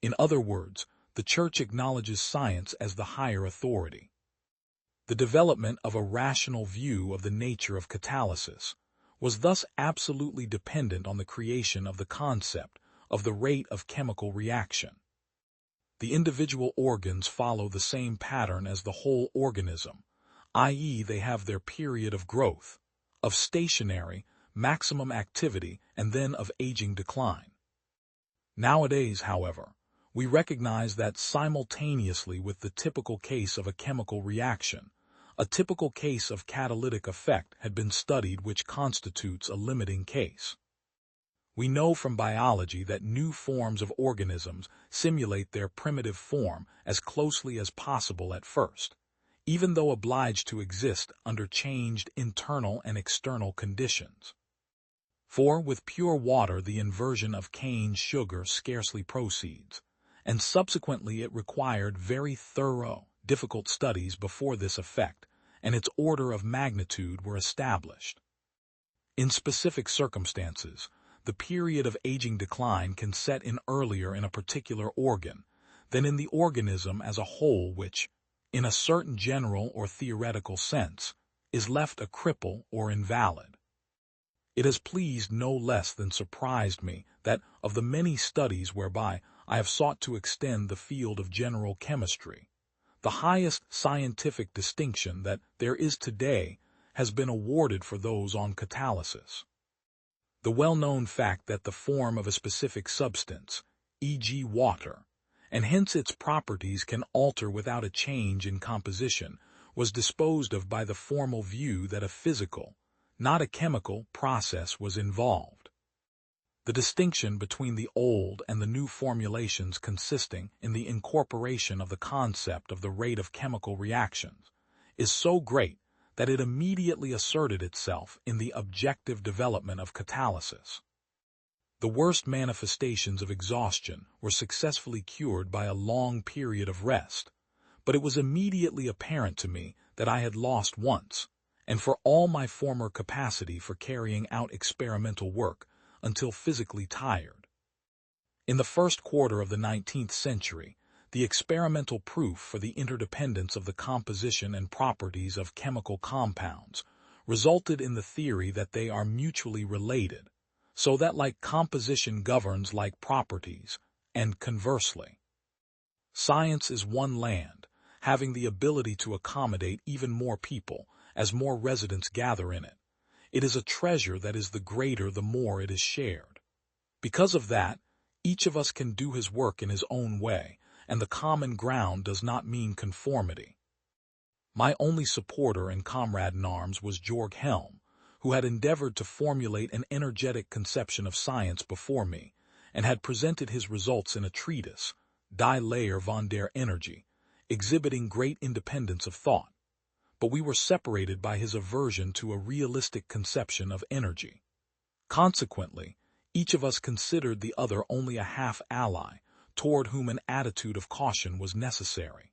In other words, the Church acknowledges science as the higher authority. The development of a rational view of the nature of catalysis was thus absolutely dependent on the creation of the concept of the rate of chemical reaction. The individual organs follow the same pattern as the whole organism, i.e., they have their period of growth, of stationary, maximum activity, and then of aging decline. Nowadays, however, we recognize that simultaneously with the typical case of a chemical reaction, a typical case of catalytic effect had been studied which constitutes a limiting case. We know from biology that new forms of organisms simulate their primitive form as closely as possible at first, even though obliged to exist under changed internal and external conditions. For with pure water the inversion of cane sugar scarcely proceeds, and subsequently it required very thorough, difficult studies before this effect and its order of magnitude were established. In specific circumstances, the period of aging decline can set in earlier in a particular organ than in the organism as a whole which, in a certain general or theoretical sense, is left a cripple or invalid. It has pleased no less than surprised me that, of the many studies whereby I have sought to extend the field of general chemistry, the highest scientific distinction that there is today has been awarded for those on catalysis. The well-known fact that the form of a specific substance, e.g. water, and hence its properties can alter without a change in composition, was disposed of by the formal view that a physical, not a chemical, process was involved. The distinction between the old and the new formulations consisting in the incorporation of the concept of the rate of chemical reactions is so great that it immediately asserted itself in the objective development of catalysis. The worst manifestations of exhaustion were successfully cured by a long period of rest, but it was immediately apparent to me that I had lost once, and for all my former capacity for carrying out experimental work, until physically tired. In the first quarter of the 19th century, the experimental proof for the interdependence of the composition and properties of chemical compounds resulted in the theory that they are mutually related, so that like composition governs like properties, and conversely. Science is one land, having the ability to accommodate even more people as more residents gather in it. It is a treasure that is the greater the more it is shared. Because of that, each of us can do his work in his own way, and the common ground does not mean conformity. My only supporter and comrade in arms was Georg Helm, who had endeavored to formulate an energetic conception of science before me, and had presented his results in a treatise, Die Lehre von der Energie, exhibiting great independence of thought. But we were separated by his aversion to a realistic conception of energy. Consequently, each of us considered the other only a half-ally, toward whom an attitude of caution was necessary.